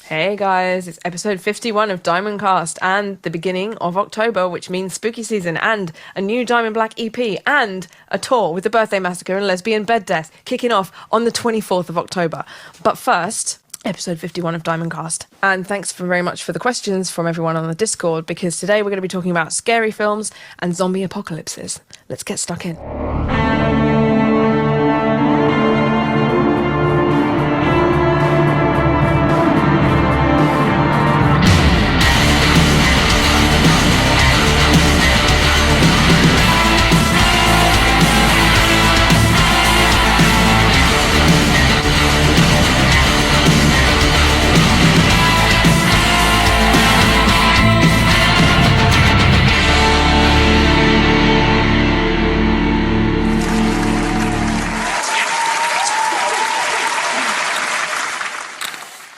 Hey guys, it's episode 51 of Diamond Cast and the beginning of October, which means spooky season and a new Diamond Black EP and a tour with the Birthday Massacre and Lesbian Bed Death kicking off on the 24th of October. But first, episode 51 of Diamond Cast. And thanks very much for the questions from everyone on the Discord, because today we're going to be talking about scary films and zombie apocalypses. Let's get stuck in.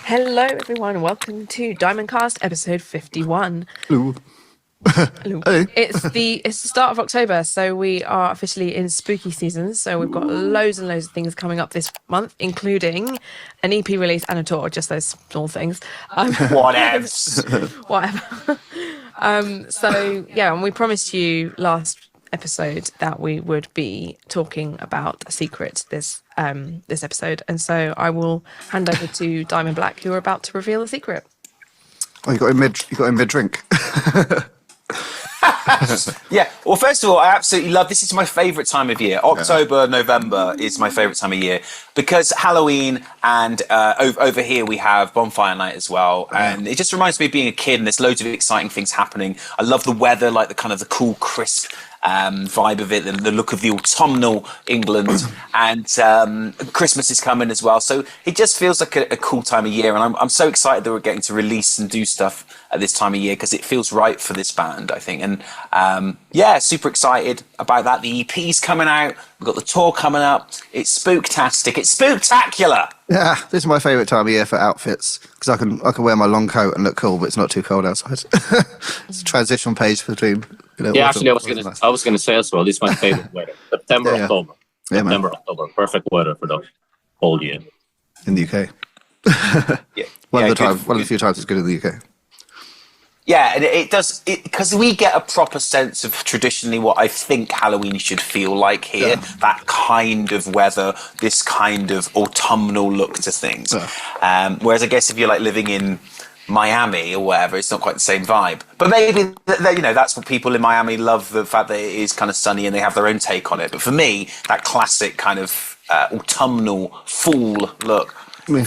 Hello everyone, welcome to Diamond Cast episode 51. Hello. Hello. Hello. It's the start of October, so we are officially in spooky season. So we've got loads and loads of things coming up this month, including an EP release and a tour, just those small things. Whatever. So yeah, and we promised you last episode that we would be talking about a secret this episode, and so I will hand over to Diamond Black, who are about to reveal the secret. Oh, you got him mid drink. Yeah, well, first of all, I absolutely love this. Is my favourite time of year. October, November is my favourite time of year because Halloween and over here we have bonfire night as well, and it just reminds me of being a kid. And there's loads of exciting things happening. I love the weather, like the kind of the cool, crisp vibe of it, and the look of the autumnal England, and Christmas is coming as well. So it just feels like a cool time of year, and I'm so excited that we're getting to release and do stuff at this time of year because it feels right for this band, I think. And yeah, super excited about that. The EP's coming out. We've got the tour coming up. It's spooktastic. It's spooktacular. Yeah, this is my favourite time of year for outfits because I can wear my long coat and look cool, but it's not too cold outside. It's a transition page between. Yeah, actually, I was gonna say as well. This is my favorite weather. September, October. October. Perfect weather for the whole year. In the UK. One of the few times it's good in the UK. Yeah, and it does, because we get a proper sense of traditionally what I think Halloween should feel like here. Yeah. That kind of weather, this kind of autumnal look to things. Yeah. Whereas I guess if you're like living in Miami or whatever, it's not quite the same vibe. But maybe, that's what people in Miami love, the fact that it is kind of sunny and they have their own take on it. But for me, that classic kind of autumnal fall look. Me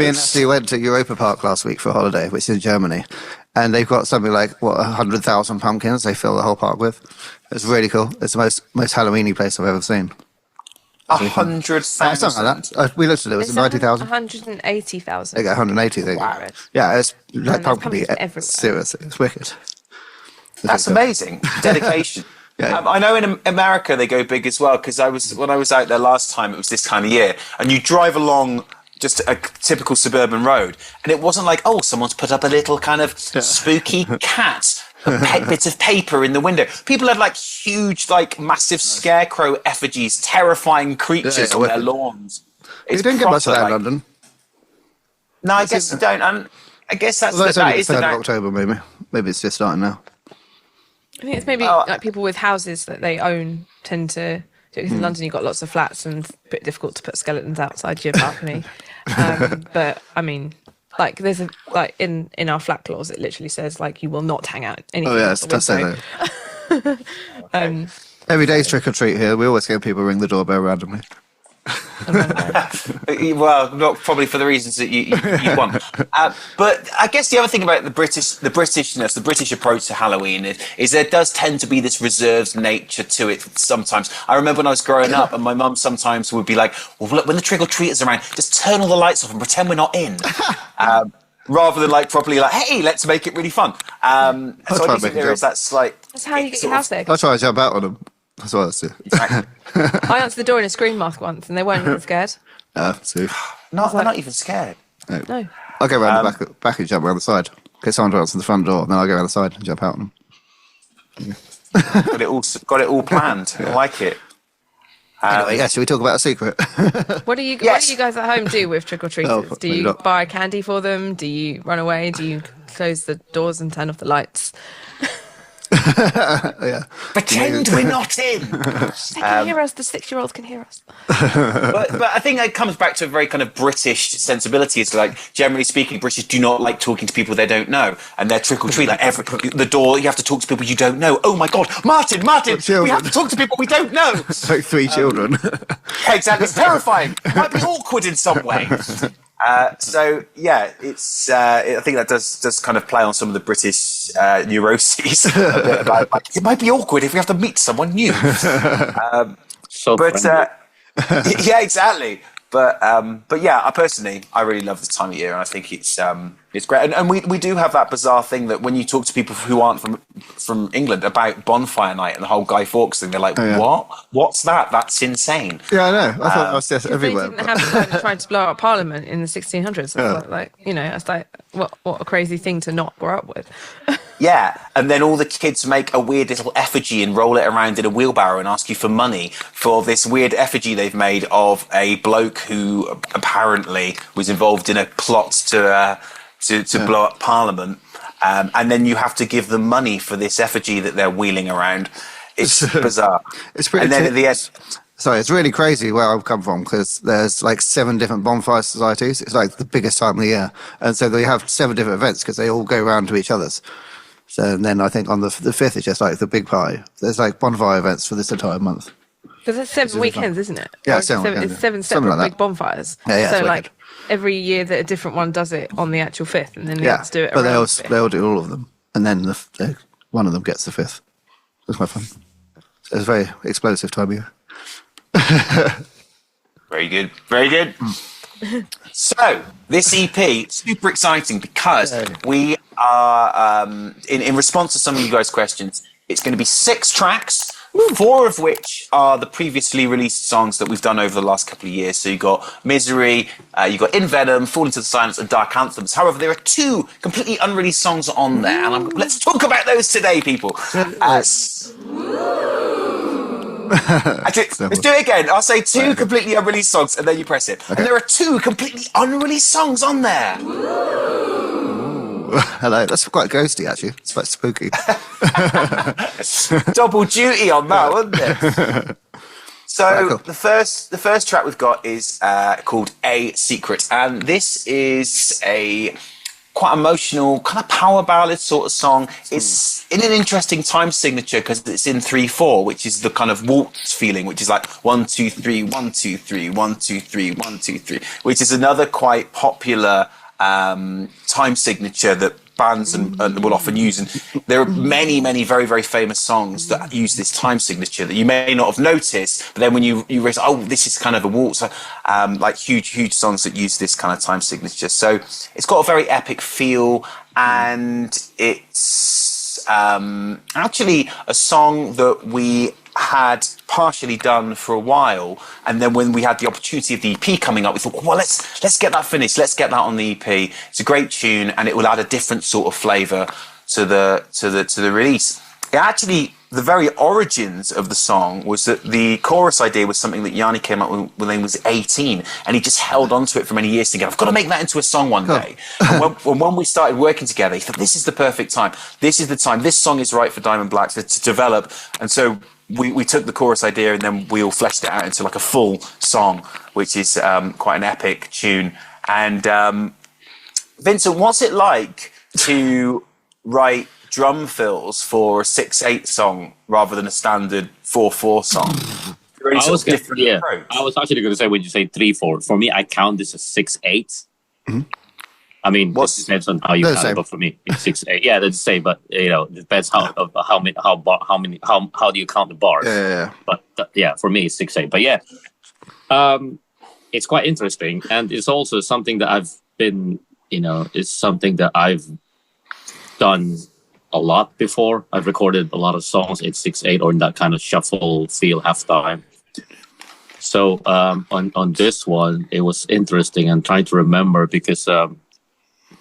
and Nancy went to Europa Park last week for a holiday, which is in Germany, and they've got something like 100,000 pumpkins they fill the whole park with. It's really cool. It's the most Halloween-y place I've ever seen. 100,000. Something like that. We looked at it. It was 90,000. 180,000. They get 180. Wow. Yeah, it's like pumpkin everywhere. Seriously, it's wicked. That's amazing. Dedication. Yeah. I know in America they go big as well, because when I was out there last time, it was this time of year, and you drive along just a typical suburban road, and it wasn't like, oh, someone's put up a little kind of spooky cat, a bit of paper in the window. People had like huge, like massive scarecrow effigies, terrifying creatures on their lawns. You don't get much of that in London. No, I guess you don't. And I guess that is the 3rd of October, maybe. Maybe it's just starting now. I think it's maybe like people with houses that they own tend to. Because in London you've got lots of flats and it's a bit difficult to put skeletons outside your balcony. But I mean, like there's in our flat clause it literally says like you will not hang out anything. Oh yeah, it does say that. Every day's trick or treat here. We always get people ring the doorbell randomly. Well, not probably for the reasons that you want. But I guess the other thing about the Britishness, the British approach to Halloween is there does tend to be this reserved nature to it sometimes. I remember when I was growing up and my mum sometimes would be like, well, look, when the trick-or-treaters are around, just turn all the lights off and pretend we're not in. Rather than like properly like, hey, let's make it really fun. So I do think there is that slight... That's how you get your house egg. I'll try and jump out on them. That's what I do. Exactly. I answered the door in a screen mask once and they weren't even scared. See. No, they're not even scared. No. I'll go around the back and jump around the side. Get someone to answer the front door, and then I'll go around the side and jump out on them. Got it all planned. I like it. Anyway, yeah, should we talk about a secret? What do you guys at home do with trick-or-treaters? Do you buy candy for them? Do you run away? Do you close the doors and turn off the lights? Yeah. Pretend we're not in. They can hear us. The 6-year-olds can hear us. But I think it comes back to a very kind of British sensibility. It's like, generally speaking, British do not like talking to people they don't know, and they're trick or treat. Like the door, you have to talk to people you don't know. Oh my God, Martin, we have to talk to people we don't know. Like 3 children. Exactly, it's terrifying. It might be awkward in some way. So yeah, it's. I think that does kind of play on some of the British neuroses. About, like, it might be awkward if we have to meet someone new. Yeah, exactly. But yeah, I really love this time of year, and I think it's great. And we do have that bizarre thing that when you talk to people who aren't from England about Bonfire Night and the whole Guy Fawkes thing, they're like, What? What's that? That's insane. Yeah, I know. I thought that was just everywhere. They didn't have trying to blow up Parliament in the 1600s. It's like what a crazy thing to not grow up with. Yeah, and then all the kids make a weird little effigy and roll it around in a wheelbarrow and ask you for money for this weird effigy they've made of a bloke who apparently was involved in a plot to blow up Parliament. And then you have to give them money for this effigy that they're wheeling around. It's bizarre. It's pretty. And then at the end. Sorry, it's really crazy where I've come from because there's like 7 different bonfire societies. It's like the biggest time of the year. And so they have 7 different events because they all go around to each other's. So and then I think on the 5th, it's just like the big party. There's like bonfire events for this entire month. Because it's 7 weekends, isn't it? Yeah, it's 7 separate big bonfires. Yeah, so like every year that a different one does it on the actual 5th, and then they have to do it. But they all do all of them, and then one of them gets the 5th. It's quite fun. So it's a very explosive time of year. Very good. Very good. So, this EP, super exciting because we are, in response to some of you guys' questions, it's going to be 6 tracks, 4 of which are the previously released songs that we've done over the last couple of years. So you got Misery, you got In Venom, Fall Into the Silence, and Dark Anthems. However, there are 2 completely unreleased songs on there, and let's talk about those today, people. Let's do it again. I'll say 2 completely unreleased songs, and then you press it. Okay. And there are 2 completely unreleased songs on there. Hello, that's quite ghosty, actually. It's quite spooky. Double duty on that, wasn't it? So cool. the first track we've got is called A Secret, and this is a quite emotional, kind of power ballad sort of song. It's in an interesting time signature because it's in 3/4, which is the kind of waltz feeling, which is like 1 2 3 1 2 3 1 2 3 1 2 3, which is another quite popular time signature that bands and will often use. And there are many, many very, very famous songs that use this time signature that you may not have noticed, but then when you realize, oh, this is kind of a waltz, like huge songs that use this kind of time signature. So it's got a very epic feel, and it's actually a song that we had partially done for a while, and then when we had the opportunity of the EP coming up, we thought, well, let's get that finished, let's get that on the EP. It's a great tune, and it will add a different sort of flavour to the release. It actually, the very origins of the song was that the chorus idea was something that Yanni came up with when he was 18, and he just held on to it for many years thinking, I've got to make that into a song one day. And when we started working together, he thought, this is the perfect time. This is the time. This song is right for Diamond Black to develop. And so we took the chorus idea and then we all fleshed it out into like a full song, which is quite an epic tune. And Vincent, what's it like to write drum fills for a 6/8 song rather than a standard 4/4 song? I was actually going to say when you say 3/4, for me, I count this as 6/8. Mm-hmm. I mean, it depends on how you count it, but for me, it's 6/8. Yeah, that's the same, but it depends how do you count the bars? Yeah. But for me, it's 6/8. But yeah, it's quite interesting, and it's also something that I've been, it's something that I've done a lot before. I've recorded a lot of songs in 6/8 or in that kind of shuffle feel halftime. So on this one, it was interesting and trying to remember because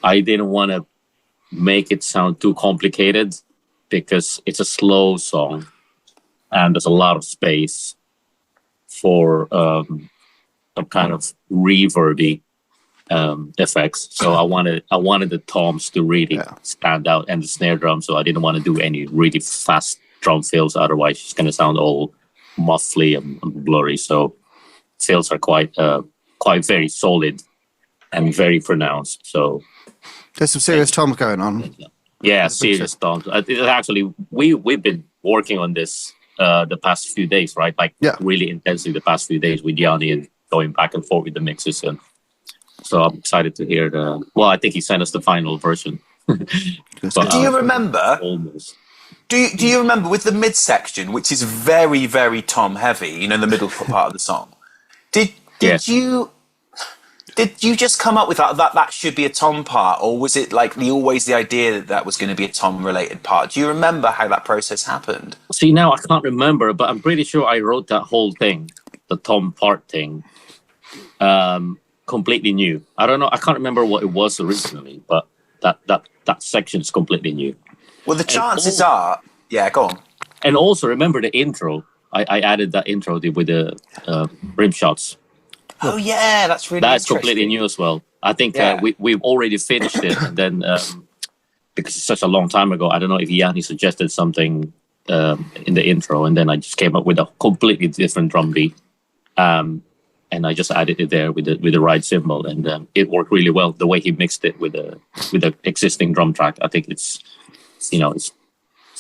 I didn't want to make it sound too complicated because it's a slow song and there's a lot of space for some kind of reverby effects. So I wanted the toms to really stand out and the snare drum. So I didn't want to do any really fast drum fills. Otherwise, it's going to sound all muffly and blurry. So fills are quite very solid and very pronounced. So there's some serious toms going on. Yeah, serious toms. Actually, we've been working on this the past few days, right? Like really intensely the past few days with Yanni and going back and forth with the mixes. And so I'm excited to hear I think he sent us the final version. But, do you remember? Almost. Do you remember with the midsection, which is very, very tom heavy, you know, the middle part of the song? Did you just come up with that should be a tom part, or was it like always the idea that was going to be a tom related part? Do you remember how that process happened? See, now I can't remember, but I'm pretty sure I wrote that whole thing, the tom part thing, completely new. I don't know. I can't remember what it was originally, but that section is completely new. Well, the chances are, go on. And also remember the intro. I added that intro with the rim shots. Oh yeah, that's completely new as well. I think we've already finished it. And then because it's such a long time ago, I don't know if Yanni suggested something in the intro, and then I just came up with a completely different drum beat. And I just added it there with the right cymbal, and it worked really well. The way he mixed it with the existing drum track, I think it's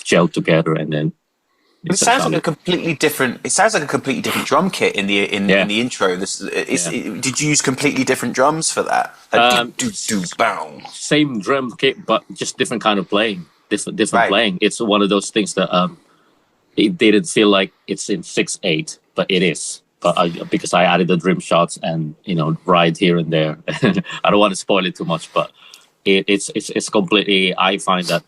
gelled together, and then it sounds like a completely different. It sounds like a completely different drum kit in the intro. Did you use completely different drums for that? Like, same drum kit, but just different kind of playing. Different playing. It's one of those things that it didn't feel like it's in 6/8, but it is. But because I added the rim shots and ride here and there. I don't want to spoil it too much, but it's completely. I find that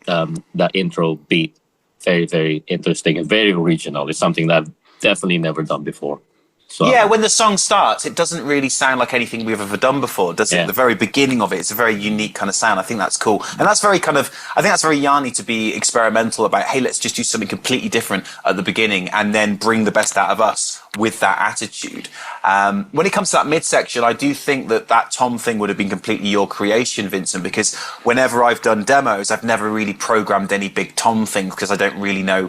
that intro beat very, very interesting and very original. It's something that I've definitely never done before. So, when the song starts, it doesn't really sound like anything we've ever done before, does it? At the very beginning of it, it's a very unique kind of sound. I think that's cool. And that's very I think that's very Yanni to be experimental about, hey, let's just do something completely different at the beginning and then bring the best out of us with that attitude. When it comes to that midsection, I do think that tom thing would have been completely your creation, Vincent, because whenever I've done demos, I've never really programmed any big tom thing because I don't really know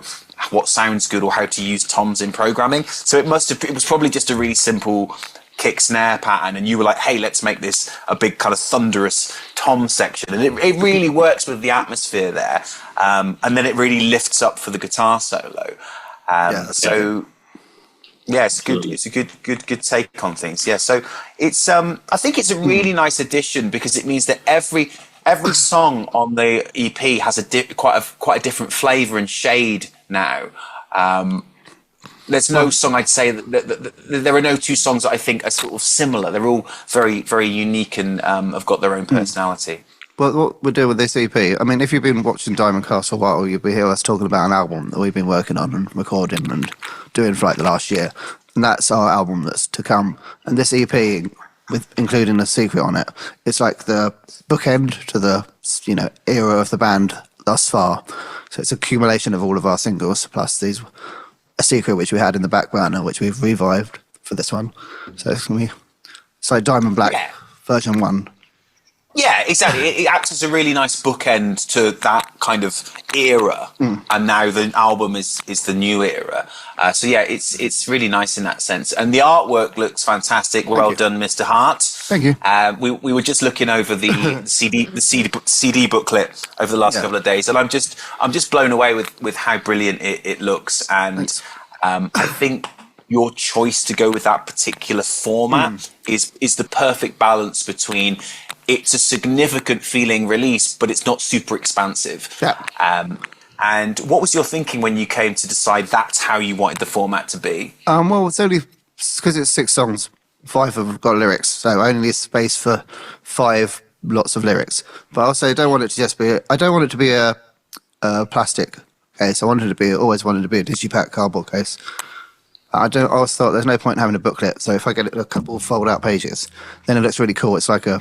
what sounds good or how to use toms in programming. So it was probably just a really simple kick snare pattern, and you were like, hey, let's make this a big kind of thunderous tom section, and it really works with the atmosphere there, and then it really lifts up for the guitar solo. It's good. It's a good take on things. So it's I think it's a really nice addition because it means that every song on the EP has quite a different flavour and shade now. There's no song I'd say that there are no two songs that I think are sort of similar. They're all very, very unique and have got their own personality. Well, what we're doing with this EP, I mean, if you've been watching Diamond Cast for a while, you'll be hear us talking about an album that we've been working on and recording and doing for like the last year. And that's our album that's to come. And this EP, with including a secret on it, it's like the bookend to the era of the band thus far. So it's an accumulation of all of our singles plus a secret which we had in the back burner, which we've revived for this one. So it's like Diamond Black version 1. Yeah, exactly. It acts as a really nice bookend to that kind of era, and now the album is the new era. It's really nice in that sense, and the artwork looks fantastic. Well done, Mr. Hart. Thank you. We were just looking over the CD booklet over the last couple of days, and I'm just blown away with how brilliant it looks, and I think your choice to go with that particular format is the perfect balance between. It's a significant feeling release, but it's not super expansive. Yeah. And what was your thinking when you came to decide that's how you wanted the format to be? Well, it's only because it's 6 songs. 5 have got lyrics, so I only need space for 5 lots of lyrics. But I also don't want it to just be. I don't want it to be a plastic case. Always wanted to be a digipack cardboard case. I always thought there's no point in having a booklet. So if I get a couple of fold-out pages, then it looks really cool. It's like a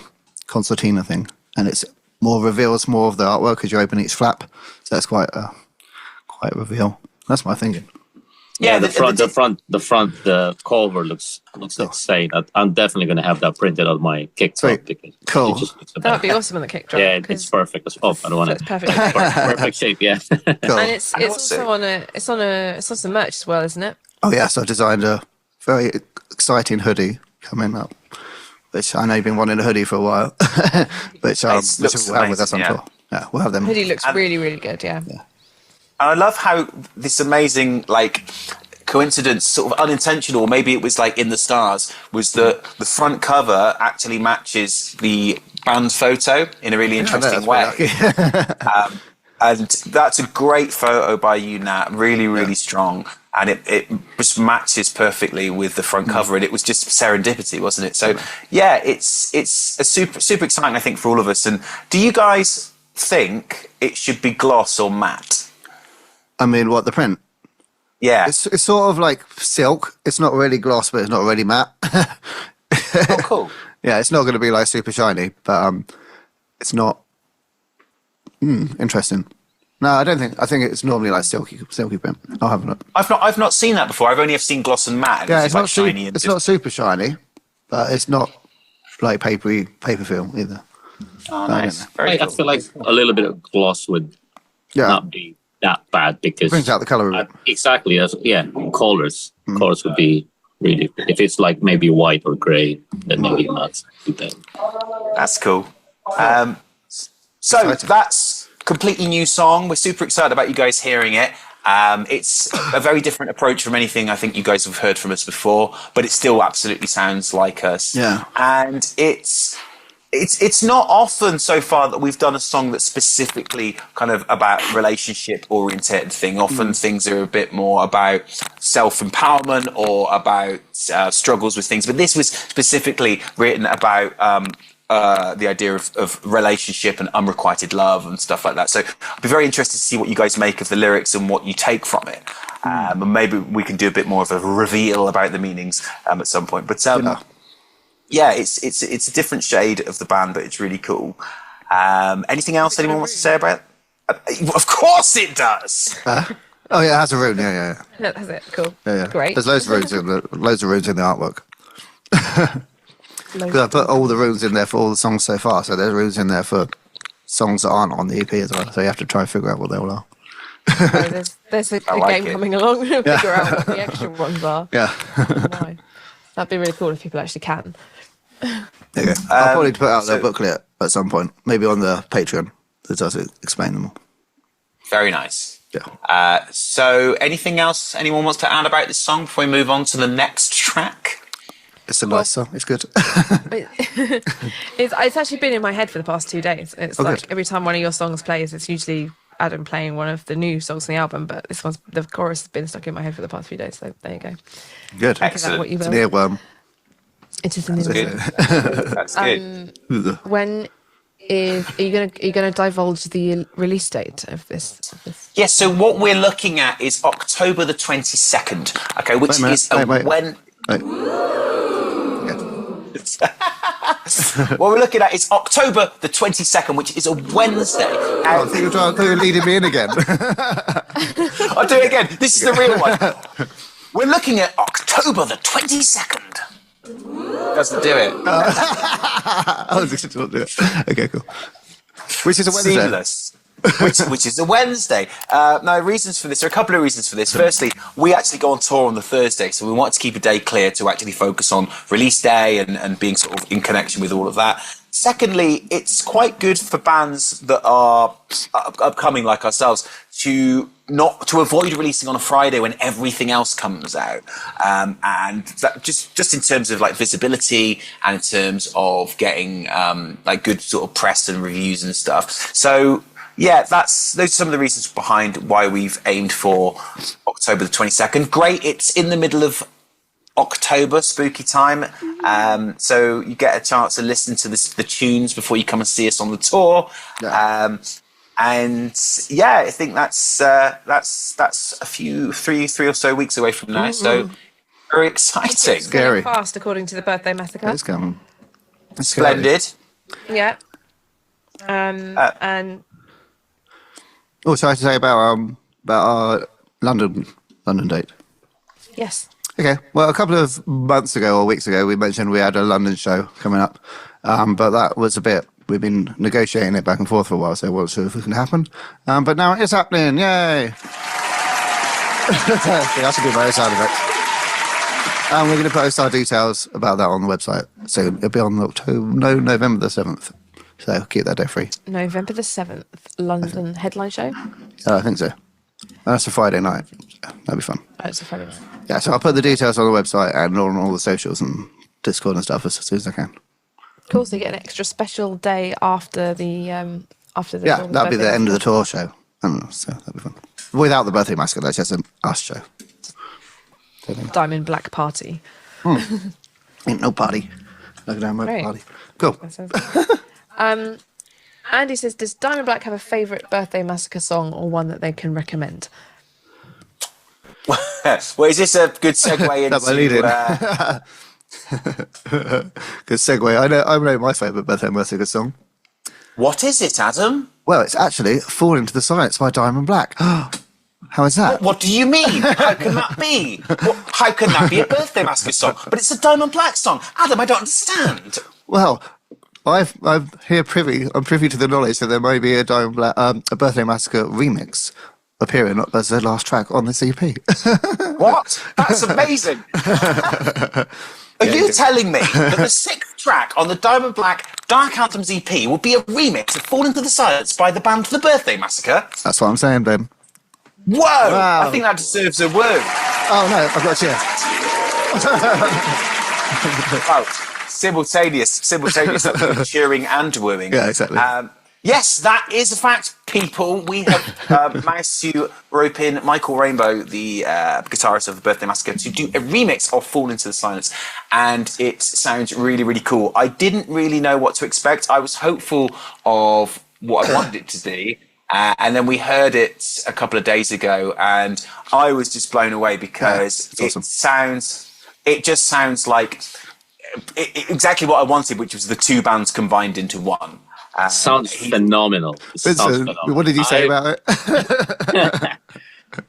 concertina thing, and it's reveals more of the artwork as you open each flap, so that's quite a reveal. That's my thinking. Yeah, the cover looks insane. I'm definitely going to have that printed on my kick drum because Cool. it just looks That would be awesome on the kick drum. Yeah, it's perfect. Oh, I don't want It's it. perfect. Perfect shape. Yeah. Cool. And it's also on some merch as well, isn't it? Oh yes, I've designed a very exciting hoodie coming up, which I know you've been wanting a hoodie for a while, which we'll have with us on tour. Yeah, we'll have them. Hoodie looks really, really good. Yeah. And I love how this amazing coincidence, sort of unintentional, maybe it was like in the stars, was that the front cover actually matches the band photo in a really interesting way. And that's a great photo by you, Nat. Really, really strong. And it just matches perfectly with the front cover. And it was just serendipity, wasn't it? So, yeah, it's a super exciting, I think, for all of us. And do you guys think it should be gloss or matte? I mean, what, the print? Yeah. It's sort of like silk. It's not really gloss, but it's not really matte. Oh, cool. Yeah, it's not going to be like super shiny, but it's not interesting. No, I don't think. I think it's normally like silky print. I'll have a look. I've not seen that before. I've only ever seen gloss and matte. Yeah, it's like not shiny. It's not super shiny, but it's not like paper film either. Oh, nice. I feel like a little bit of gloss would not be that bad because it brings out the color. Exactly. Colors would be really. If it's like maybe white or gray, then maybe not too bad. That's cool. So that's a completely new song. We're super excited about you guys hearing it. It's a very different approach from anything I think you guys have heard from us before, but it still absolutely sounds like us. Yeah. And it's not often so far that we've done a song that's specifically kind of about relationship oriented thing. Often things are a bit more about self-empowerment or about struggles with things. But this was specifically written about the idea of relationship and unrequited love and stuff like that. So I'd be very interested to see what you guys make of the lyrics and what you take from it. And maybe we can do a bit more of a reveal about the meanings at some point. But yeah, it's a different shade of the band, but it's really cool. Anything else anyone wants to say about it? Of course it does. Oh yeah, it has a rune. Yeah. That's it. Cool. Yeah. Great. There's loads of runes in the artwork. Because I put all the runes in there for all the songs so far, so there's runes in there for songs that aren't on the EP as well. So you have to try and figure out what they all are. So there's a game coming along to figure out what the extra ones are. Yeah. No. That'd be really cool if people actually can. There you go. I'll probably put out the booklet at some point, maybe on the Patreon, that does explain them all. Very nice. Yeah. So anything else anyone wants to add about this song before we move on to the next track? It's a nice song. It's good. It's actually been in my head for the past 2 days. It's good. Every time one of your songs plays, it's usually Adam playing one of the new songs on the album, but the chorus has been stuck in my head for the past few days, so there you go. Good. Excellent. What you It's will. an earworm. It is an earworm. That's good. When are you gonna divulge the release date of this? Yes, so what we're looking at is October the 22nd, okay, which is when... What we're looking at is October the 22nd, which is a Wednesday. I think you're leading me in again. I'll do it again. This is the real one. We're looking at October the 22nd. Doesn't do it. Doesn't do it. Okay, cool. Which is a Wednesday. Seamless. which is a Wednesday. Now, reasons for this. There are a couple of reasons for this. Firstly, we actually go on tour on the Thursday, so we want to keep a day clear to actually focus on release day and being sort of in connection with all of that. Secondly, it's quite good for bands that are upcoming like ourselves to avoid releasing on a Friday when everything else comes out, and that just in terms of like visibility and in terms of getting like good sort of press and reviews and stuff. So yeah, those are some of the reasons behind why we've aimed for October the 22nd. Great, it's in the middle of October, spooky time, so you get a chance to listen to the tunes before you come and see us on the tour. And yeah, I think that's a three or so weeks away from now. So very exciting. It's going fast, according to the Birthday Massacre. It's coming. Splendid. Yeah. And also, I have to say about our London date. Yes. Okay. Well, a couple of months ago or weeks ago, we mentioned we had a London show coming up, but that was a bit. We've been negotiating it back and forth for a while, so I wasn't sure if it can happen. But now it's happening! Yay! That's a good way of sound effect. And we're going to post our details about that on the website. So it'll be on November the 7th. So keep that day free. November the 7th, London headline show. I think so. That's a Friday night. Yeah, that'd be fun. Oh, it's a Friday night. Yeah, so I'll put the details on the website and on all the socials and Discord and stuff as soon as I can. Cool. So you get an extra special day after the Yeah, tour, that'll be the birthday end of the massacre. tour show. So that'll be fun. Without the Birthday Massacre, that's just an us show. Diamond Black Party. Ain't no party. Look at that Great. party. Cool. That sounds good. Andy says, does Diamond Black have a favourite Birthday Massacre song or one that they can recommend? Well, is this a good segue That might lead in. into... Good segue. I know my favourite Birthday Massacre song. What is it, Adam? Well, it's actually Fall Into the Silence by Diamond Black. How is that? What do you mean? How can that be? How can that be a Birthday Massacre song? But it's a Diamond Black song. Adam, I don't understand. Well, I'm privy to the knowledge that there may be a Diamond Black, a Birthday Massacre remix appearing as their last track on this EP. What? That's amazing. Are you telling me that the sixth track on the Diamond Black Dark Anthems EP will be a remix of Fall Into the Silence by the band The Birthday Massacre? That's what I'm saying, Ben. Whoa! Wow. I think that deserves a woo. Oh no, I've got a cheer. Oh, simultaneous cheering and wooing. Yeah, exactly. Yes, that is a fact, people. We have managed to rope in Michael Rainbow, the guitarist of the Birthday Massacre, to do a remix of Fall Into the Silence, and it sounds really, really cool. I didn't really know what to expect. I was hopeful of what I wanted it to be, and then we heard it a couple of days ago, and I was just blown away because it's awesome. It just sounds like exactly what I wanted, which was the two bands combined into one. Sounds phenomenal. Vincent, what did you say about it?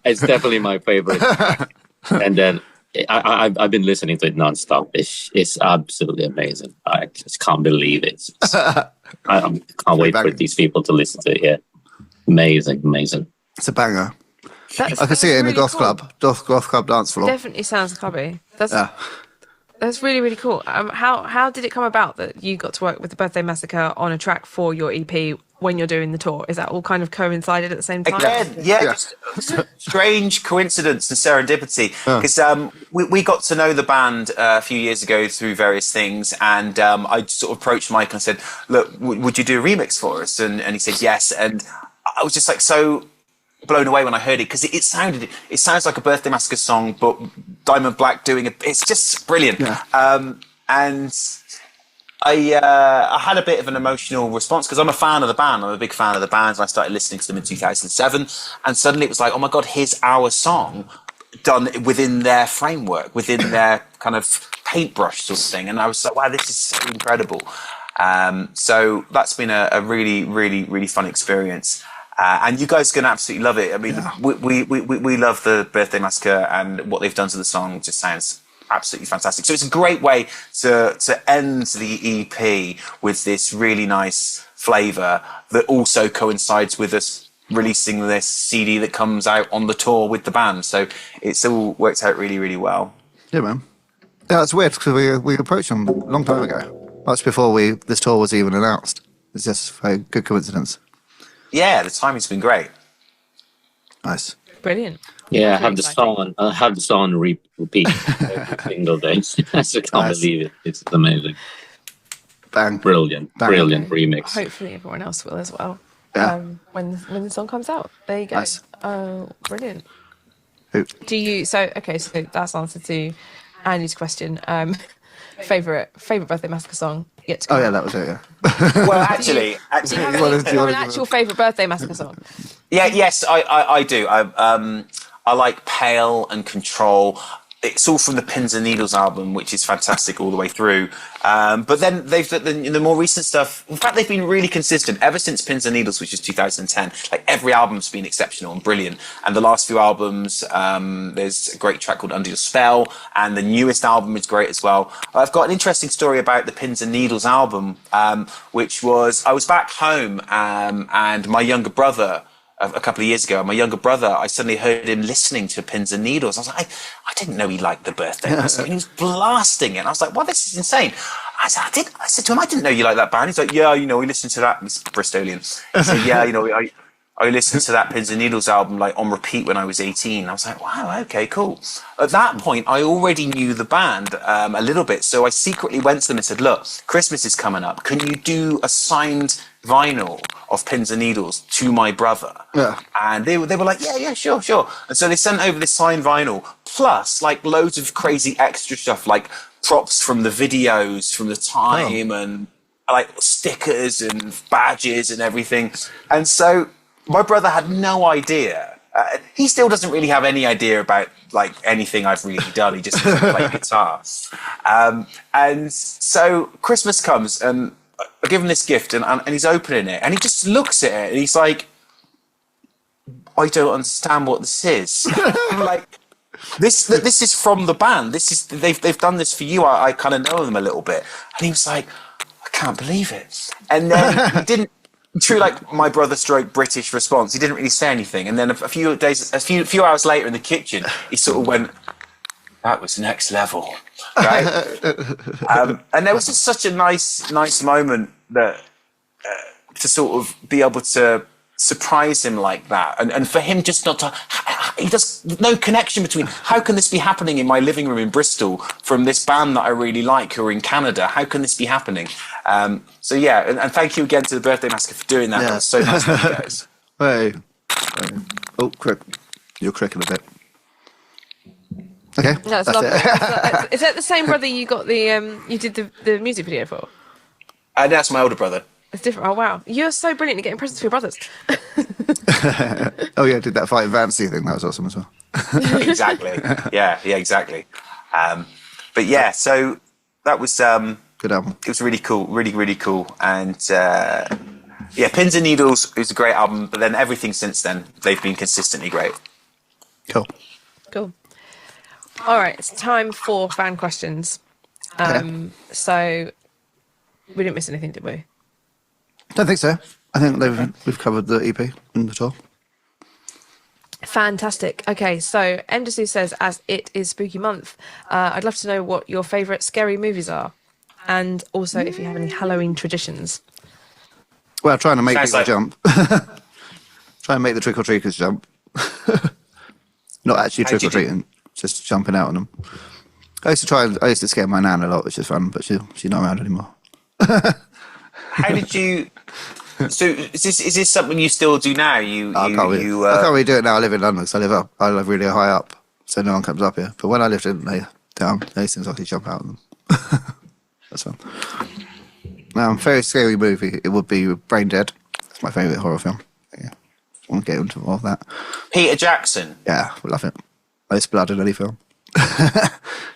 It's definitely my favorite track. And then I've been listening to it nonstop. It's absolutely amazing. I just can't believe it. I can't wait for these people to listen to it. Yeah, amazing. It's a banger. I can That's see it in a really goth cool. club, goth club dance floor. Definitely sounds clubby. Yeah. That's really, really cool. How did it come about that you got to work with the Birthday Massacre on a track for your EP when you're doing the tour? Is that all kind of coincided at the same time? Again, just strange coincidence and serendipity. Because we got to know the band a few years ago through various things, and I sort of approached Mike and said, "Look, would you do a remix for us?" And he said yes, and I was just like so blown away when I heard it because it sounds like a Birthday Massacre song, but Diamond Black doing it. It's just brilliant. Yeah. And I had a bit of an emotional response because I'm a fan of the band. I'm a big fan of the band, and I started listening to them in 2007. And suddenly it was like, oh my god, here's our song done within their framework, within their kind of paintbrush sort of thing. And I was like, wow, this is so incredible. So that's been a really, really, really fun experience. And you guys are going to absolutely love it. I mean, we love the Birthday Massacre, and what they've done to the song just sounds absolutely fantastic. So it's a great way to end the EP with this really nice flavour that also coincides with us releasing this CD that comes out on the tour with the band. So it's all worked out really, really well. Yeah, man. Yeah, it's weird because we approached them a long time ago, much before this tour was even announced. It's just a good coincidence. Yeah, the timing's been great. Nice. Brilliant. Yeah, I have the song on repeat every single day. I just can't believe it. It's amazing. Bang. Brilliant remix. Hopefully everyone else will as well. Yeah. When the song comes out. There you go. Nice. Oh, brilliant. Who? So that's answer to Andy's question. Favorite Birthday Massacre song yet to come. Oh yeah, that was it. Yeah. Well, actually, Do you have an actual favourite Birthday Massacre song? yes, I do. I like Pale and Control. it's all from the Pins and Needles album, which is fantastic all the way through. But then they've the more recent stuff. In fact, they've been really consistent ever since Pins and Needles, which is 2010. Like every album's been exceptional and brilliant. And the last few albums, there's a great track called Under Your Spell, and the newest album is great as well. I've got an interesting story about the Pins and Needles album, which was I was back home, and my younger brother. A couple of years ago, my younger brother, I suddenly heard him listening to Pins and Needles. I was like, I didn't know he liked the Birthday Massacre. He was blasting it. And I was like, well, this is insane. I said to him, I didn't know you liked that band. He's like, yeah, we listened to that. He's Bristolian. He said, yeah, I listened to that Pins and Needles album like on repeat when I was 18. I was like, wow, okay, cool. At that point, I already knew the band a little bit. So I secretly went to them and said, look, Christmas is coming up. Can you do a signed vinyl of Pins and Needles to my brother? Yeah. And they were like, yeah, sure. And so they sent over this signed vinyl, plus like loads of crazy extra stuff, like props from the videos from the time and like stickers and badges and everything. And so my brother had no idea. He still doesn't really have any idea about like anything I've really done. He just plays guitar. And so Christmas comes and I give him this gift and he's opening it and he just looks at it and he's like, I don't understand what this is. I'm like, this is from the band. They've done this for you. I kind of know them a little bit. And he was like, I can't believe it. And then he didn't. True, like my brother stroke British response. He didn't really say anything, and then a few hours later in the kitchen, he sort of went, "That was next level," right? And there was just such a nice moment that to sort of be able to surprise him like that, and for him just not to. He does no connection between how can this be happening in my living room in Bristol from this band that I really like who are in Canada. How can this be happening? So yeah, and thank you again to the Birthday Massacre for doing that. Yeah. That was so nice of you guys. Hey. Oh, crick. You're cricking a bit. Okay. No, it's lovely. Is that the same brother you got you did the music video for? That's my older brother. It's different. Oh wow, you're so brilliant at getting presents for your brothers. Oh yeah, I did that Fighting Fantasy thing. That was awesome as well. Exactly. Yeah, exactly. But yeah, so that was Good album. It was really cool, really cool. And yeah, Pins and Needles is a great album, but then everything since then, they've been consistently great. Cool. Cool. All right, it's time for fan questions. So we didn't miss anything, did we? Don't think so. I think we've covered the EP in the tour. Fantastic. Okay, so Emdasu says, as it is spooky month, I'd love to know what your favourite scary movies are, and also if you have any Halloween traditions. Well, trying to make Sounds people like- jump. Try and make the trick-or-treaters jump. Not actually How'd you do? trick-or-treating, just jumping out on them. I used to scare my nan a lot, which is fun, but she's not around anymore. How did you? So is this something you still do now? I can't really do it now. I live in London, so I live really high up, so no one comes up here. But when I lived down, those things I could jump out of them. That's fun. Now, very scary movie. It would be Brain Dead. It's my favourite horror film. Yeah, I want to get into all of that. Peter Jackson. Yeah, I love it. Most blood in any film.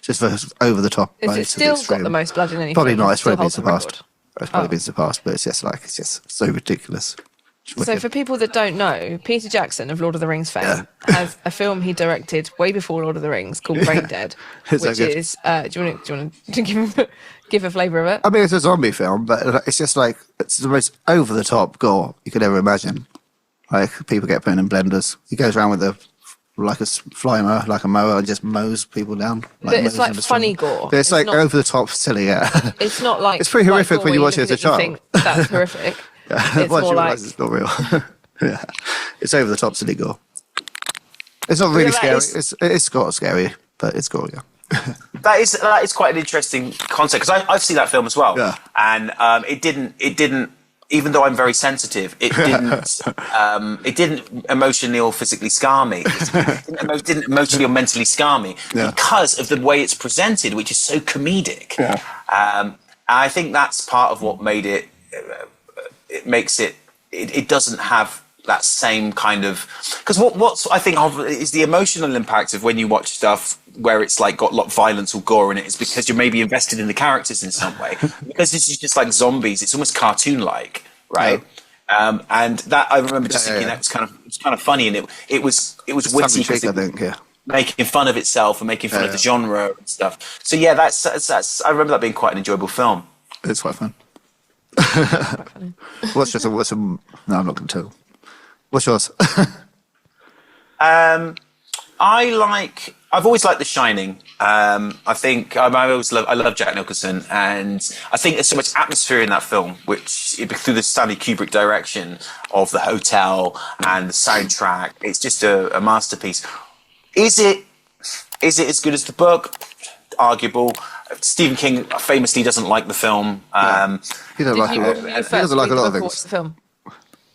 Just for over the top. Is it still got the most blood in any Probably film? not. It's Still probably been holds the record? surpassed. It's probably been surpassed, but it's just so ridiculous. It's So wicked. for people that don't know, Peter Jackson of Lord of the Rings fame has a film he directed way before Lord of the Rings called Brain Dead, It's so which good. is do you want to give a flavour of it? I mean, it's a zombie film, but it's just like it's the most over the top gore you could ever imagine. Like people get put in blenders. He goes around with flying like a mower and just mows people down. But it's mows like them to funny struggle. gore. But it's like not, over the top silly. Yeah, It's not like It's pretty horrific gore when you where watch it look as a at it and child. think, that's horrific. It's once more you like realise it's not real. Yeah, it's over the top silly gore. It's not really Yeah, that scary. is- It's got scary, but it's gore. Yeah. That is quite an interesting concept because I've seen that film as well, Yeah. and it didn't. Even though I'm very sensitive, it didn't emotionally or physically scar me. It didn't emotionally or mentally scar me Yeah. because of the way it's presented, which is so comedic. Yeah. And I think that's part of what made it. It makes it. It doesn't have that same kind of, because what's I think of is the emotional impact of when you watch stuff where it's like got a lot of violence or gore in it, is because you're maybe invested in the characters in some way. Because this is just like zombies, it's almost cartoon like, right? And that I remember just thinking that was kind of funny, and it was witty, Cheek, I think, making fun of itself and making fun of the genre and stuff. So yeah, that's I remember that being quite an enjoyable film. It's quite fun. What's some? No, I'm not going to tell. What's yours? I've always liked The Shining. I think I love Jack Nicholson, and I think there's so much atmosphere in that film, which through the Stanley Kubrick direction of the hotel and the soundtrack, it's just a masterpiece. Is it as good as the book? Arguable. Stephen King famously doesn't like the film. He doesn't like a lot of things. The film?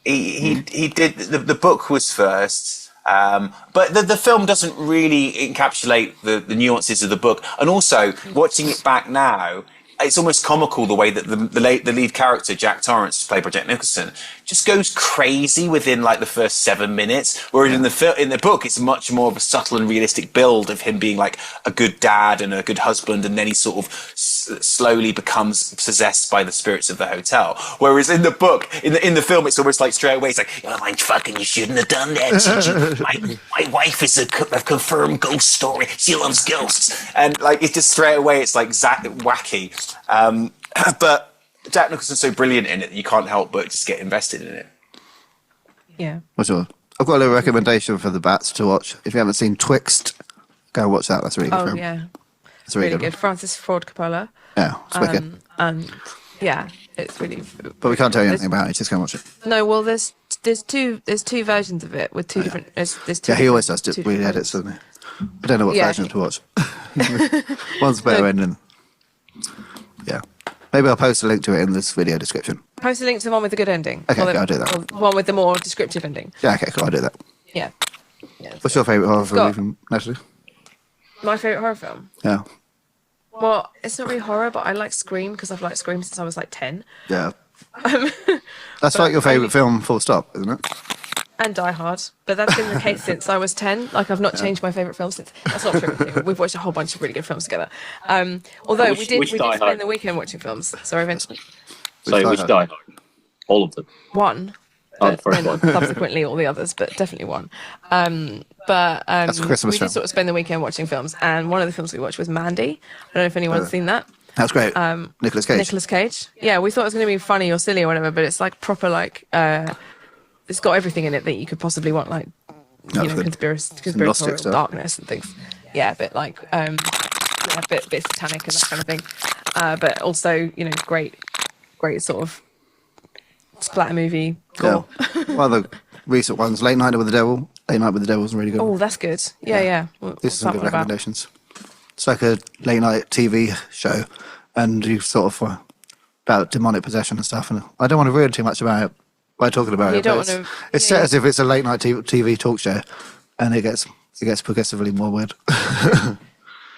He did. The book was first, but the film doesn't really encapsulate the nuances of the book. And also, watching it back now, it's almost comical the way that the lead character, Jack Torrance, played by Jack Nicholson, just goes crazy within like the first 7 minutes. Whereas in the book, it's much more of a subtle and realistic build of him being like a good dad and a good husband, and then he sort of slowly becomes possessed by the spirits of the hotel. Whereas in the book, in the film, it's almost like straight away, it's like, oh, my fucking, you shouldn't have done that. My wife is a confirmed ghost story. She loves ghosts, and like it's just straight away, it's like wacky. But Jack Nicholson's so brilliant in it that you can't help but just get invested in it. Yeah. What's yours? I've got a little recommendation for the Bats to watch. If you haven't seen Twixt, go and watch that. That's a really good film. Yeah. It's really good. Francis Ford Coppola. Yeah, it's wicked. And yeah, it's really. But we can't tell you anything about it. Just go and watch it. No, well, there's two versions of it with two different. There's two. Yeah, he always does weird edits, doesn't he? I don't know what version to watch. One's better ending. Yeah. Maybe I'll post a link to it in this video description. Post a link to the one with the good ending. Okay, I'll do that. Or the one with the more descriptive ending. Yeah, okay, cool. I'll do that. Yeah. What's your favourite horror film, even, Natalie? My favourite horror film? Yeah. Well, it's not really horror, but I like Scream because I've liked Scream since I was like 10. Yeah. That's like your favourite film, full stop, isn't it? And Die Hard, but that's been the case since I was 10. Like, I've not changed my favourite film since. That's not true. We've watched a whole bunch of really good films together. Although we did spend the weekend watching films. Sorry, Vince. Which Die Hard? All of them. One. The first one. Subsequently, all the others, but definitely one. That's a Christmas we film. did sort of spend the weekend watching films, and one of the films we watched was Mandy. I don't know if anyone's seen that. That's great. Nicolas Cage. Nicolas Cage. Yeah, we thought it was going to be funny or silly or whatever, but it's like proper like. It's got everything in it that you could possibly want, like conspiratorial darkness and things. Yeah, a bit like a bit satanic and that kind of thing. But also, great sort of splatter movie gore. Yeah. One of the recent ones, Late Night with the Devil. Late Night with the Devil was really good. Oh, that's good. Yeah. This is some good recommendations. It's like a late night TV show, and you sort of about demonic possession and stuff. And I don't want to ruin too much about it by talking about it. It's set as if it's a late night TV talk show, and it gets progressively more weird.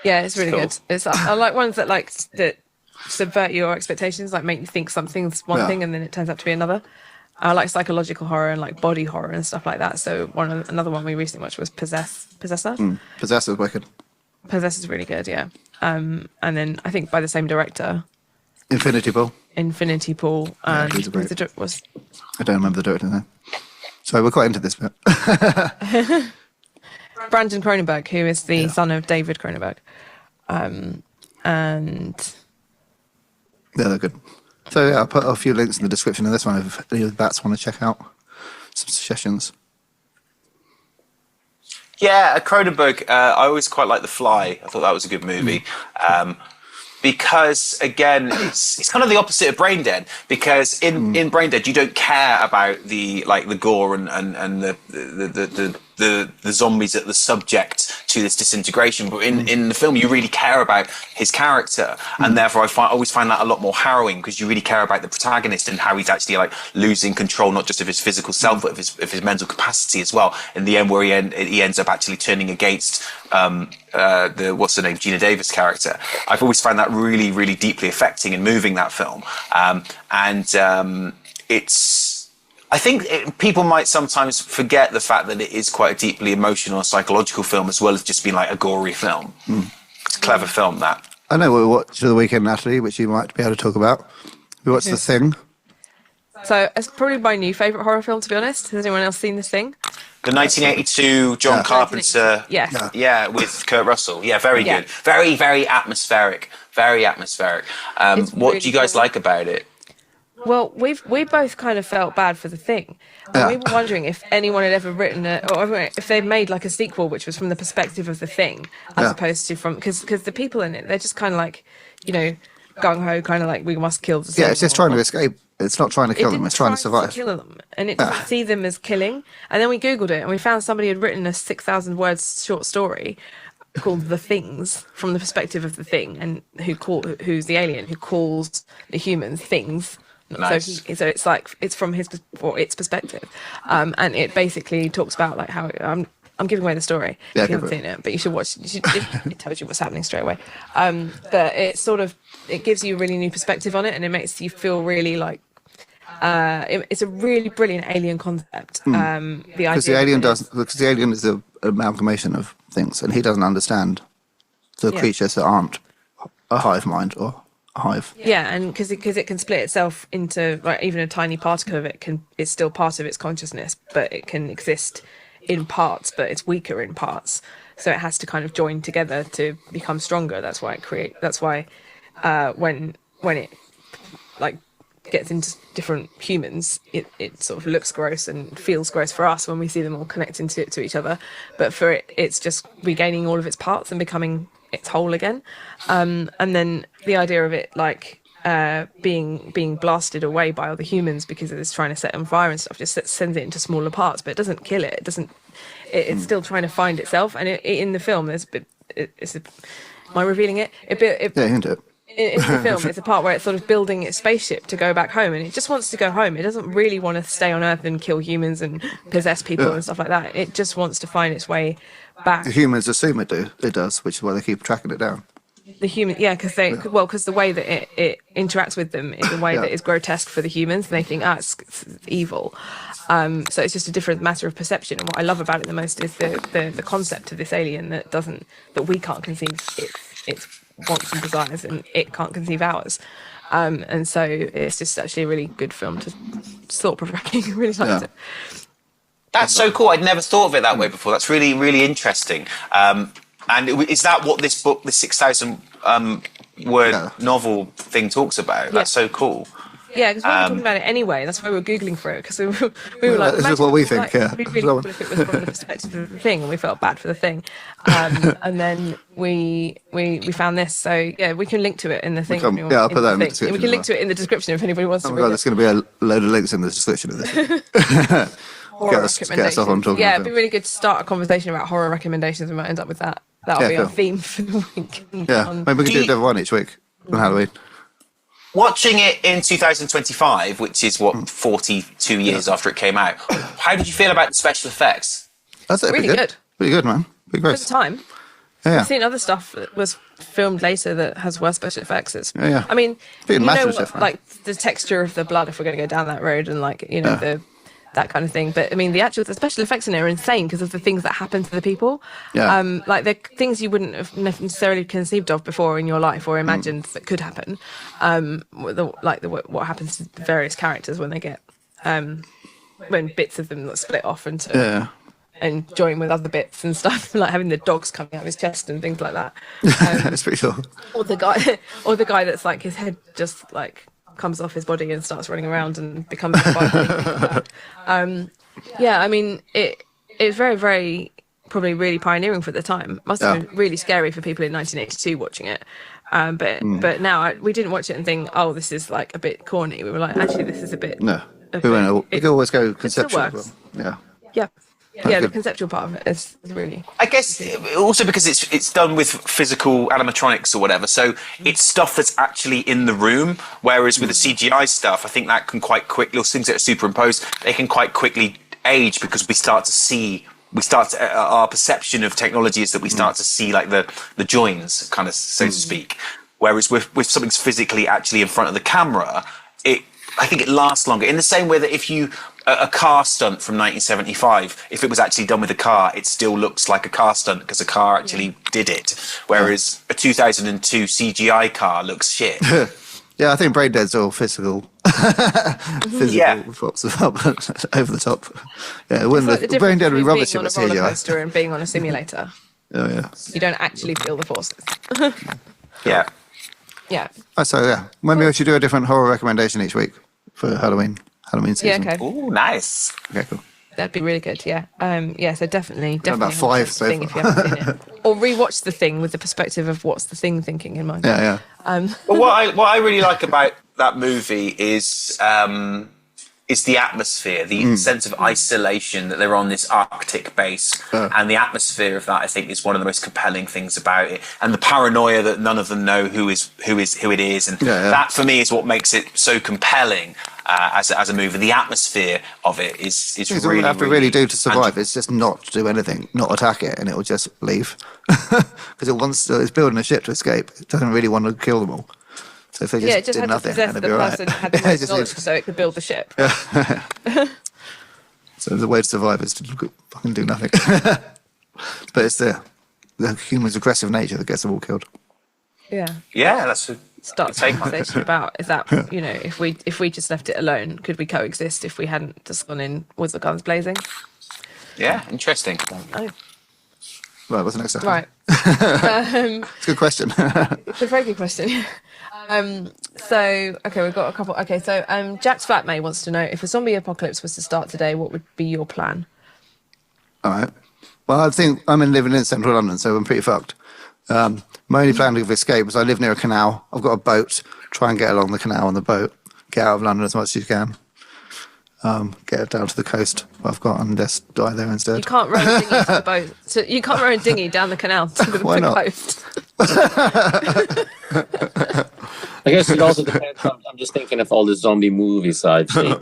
Yeah, it's really good. I like ones that subvert your expectations, like make you think something's one thing and then it turns out to be another. I like psychological horror and like body horror and stuff like that. So another one we recently watched was Possessor. Possessor is wicked. Possessor is really good, yeah. And then I think by the same director. Infinity Pool. And I don't remember the director's name. So we're quite into this bit. Brandon Cronenberg, who is the son of David Cronenberg. And yeah, they're good. So I'll put a few links in the description of this one if any of the Bats want to check out some suggestions. Yeah, Cronenberg, I always quite like The Fly. I thought that was a good movie. Because again, it's kind of the opposite of Brain Dead. Because in Brain Dead, you don't care about the gore and the zombies that the subject to this disintegration. But in the film, you really care about his character, and therefore I always find that a lot more harrowing because you really care about the protagonist and how he's actually like losing control not just of his physical self but of his mental capacity as well. In the end, where he ends up actually turning against the what's her name, Gina Davis character. I've always found that really, really deeply affecting and moving, that film. I think people might sometimes forget the fact that it is quite a deeply emotional and psychological film, as well as just being like a gory film. It's a clever film, that. I know we watched the weekend, Natalie, which you might be able to talk about. We watched The Thing. So it's probably my new favourite horror film, to be honest. Has anyone else seen this thing? The 1982 John Carpenter. Yes. Yeah, with Kurt Russell. Yeah, very good. Very, very atmospheric. Very atmospheric. What really do you guys like about it? Well, we both kind of felt bad for The Thing. And we were wondering if anyone had ever written it, or if they'd made like a sequel which was from the perspective of The Thing, as opposed to from, because the people in it, they're just kind of like, you know, gung-ho, kind of like, we must kill the Yeah, it's just trying to escape. It's not trying to kill them, it's trying to survive. Kill them, and it doesn't see them as killing. And then we Googled it, and we found somebody had written a 6,000 words short story called The Things, from the perspective of The Thing, and who's the alien who calls the humans things. Nice. So it's like it's from its perspective, and it basically talks about like how I'm giving away the story if you haven't seen it, but you should watch. It tells you what's happening straight away. But it gives you a really new perspective on it, and it makes you feel really like it's a really brilliant alien concept. Because the alien is an amalgamation of things, and he doesn't understand the creatures that aren't a hive mind or a hive. Yeah, and because it can split itself into, like, even a tiny particle of it is still part of its consciousness, but it can exist in parts, but it's weaker in parts. So it has to kind of join together to become stronger. That's why when it like gets into different humans, it sort of looks gross and feels gross for us when we see them all connecting to each other. But for it's just regaining all of its parts and becoming its whole again. And then the idea of it like being blasted away by other humans because it's trying to set on fire and stuff, just sends it into smaller parts, but it doesn't kill it. It's still trying to find itself. And in the film, there's a bit. Am I revealing it? Yeah, you can do it. In the film, it's a part where it's sort of building its spaceship to go back home, and it just wants to go home. It doesn't really want to stay on Earth and kill humans and possess people and stuff like that. It just wants to find its way back. The humans assume it does, which is why they keep tracking it down. The human, because the way that it interacts with them is a way that is grotesque for the humans, and they think, it's evil. So it's just a different matter of perception. And what I love about it the most is the concept of this alien that we can't conceive its wants and desires, and it can't conceive ours. And so it's just actually a really good film, to thought-provoking. I really liked it. That's so cool. I'd never thought of it that way before. That's really, really interesting. And is that what this book, the 6,000 word novel thing talks about? That's so cool. Yeah, because we were talking about it anyway. That's why we were Googling for it, because we were like, this is what we think, it'd be really cool if it was from the perspective of the thing, and we felt bad for the thing. And then we found this, so yeah, we can link to it in the thing. I'll put that in the description. We can link to it in the description if anybody wants to read it. There's going to be a load of links in the description of this. Get us off on talking. Yeah, it'd be really good to start a conversation about horror recommendations. We might end up with that. That'll be our theme for the week. Yeah, maybe we can do a different one each week on Halloween. Watching it in 2025, which is 42 years after it came out, how did you feel about the special effects? That's really good. Pretty good, man. Pretty great. For the time. Yeah. I've seen other stuff that was filmed later that has worse special effects. Yeah. I mean, Massive like the texture of the blood, if we're going to go down that road, and like, that kind of thing. But I mean, the special effects in there are insane because of the things that happen to the people. Yeah. Like they're things you wouldn't have necessarily conceived of before in your life or imagined that could happen. What happens to the various characters when they get when bits of them split off into and join with other bits and stuff, like having the dogs coming out of his chest and things like that. That's pretty cool. Or the guy that's like his head just like comes off his body and starts running around and becomes a body. I mean, it's very, very probably really pioneering for the time. Must have been really scary for people in 1982 watching it. But now we didn't watch it and think, oh, this is like a bit corny. We were like, actually, this is a bit. No, we can always go conceptual as well. Yeah, the conceptual part of it is really. I guess also because it's done with physical animatronics or whatever, so it's stuff that's actually in the room. Whereas with the CGI stuff, I think that can quite quickly, those things that are superimposed, they can quite quickly age because our perception of technology is that we start to see like the joins, kind of, so to speak. Whereas with something's physically actually in front of the camera, I think it lasts longer. In the same way that if you a car stunt from 1975, if it was actually done with a car, it still looks like a car stunt because a car actually did it. Whereas a 2002 CGI car looks shit. Yeah, I think Brain Dead's all physical props over the top. Yeah, when It's like the Brain Dead would be difference rubbish if between it's being on a roller CGI. coaster and being on a simulator. Oh yeah. You don't actually feel the forces. Yeah. Yeah. Oh, so yeah, maybe we should do a different horror recommendation each week for Halloween season. Yeah, okay. Ooh, nice. Okay, cool. That'd be really good, yeah. So definitely about have 5 watched so The Thing if you haven't seen it. Or rewatch The Thing with the perspective of what's The Thing thinking in mind. Yeah. Well, what I really like about that movie is the atmosphere, the sense of isolation that they're on this Arctic base, and the atmosphere of that I think is one of the most compelling things about it, and the paranoia that none of them know who it is, and that for me is what makes it so compelling as a movie. The atmosphere of it is All really you have to really do to survive is just not do anything, not attack it, and it will just leave because it's building a ship to escape. It doesn't really want to kill them all. So if they just it just did had nothing, to possess and the it'd be person who had the most knowledge so it could build the ship. So the way to survive is to fucking do nothing. But it's the human's aggressive nature that gets them all killed. Yeah. Yeah, that's a Start a conversation about is that, if we just left it alone, could we coexist if we hadn't just gone in with the guns blazing? yeah, interesting. Oh, Right, what's the next one? right. It's a good question. It's a very good question. We've got a couple. Okay, so Jack's flatmate wants to know if a zombie apocalypse was to start today, what would be your plan? All right. Well, I think I'm living in central London, so I'm pretty fucked. My only plan of escape is I live near a canal. I've got a boat. Try and get along the canal on the boat. Get out of London as much as you can. Get it down to the coast. What I've got and just die there instead. You can't row a dinghy to the boat. So you can't row a dinghy down the canal to the Why not? coast. I guess it also depends. I'm just thinking of all the zombie movies I've seen.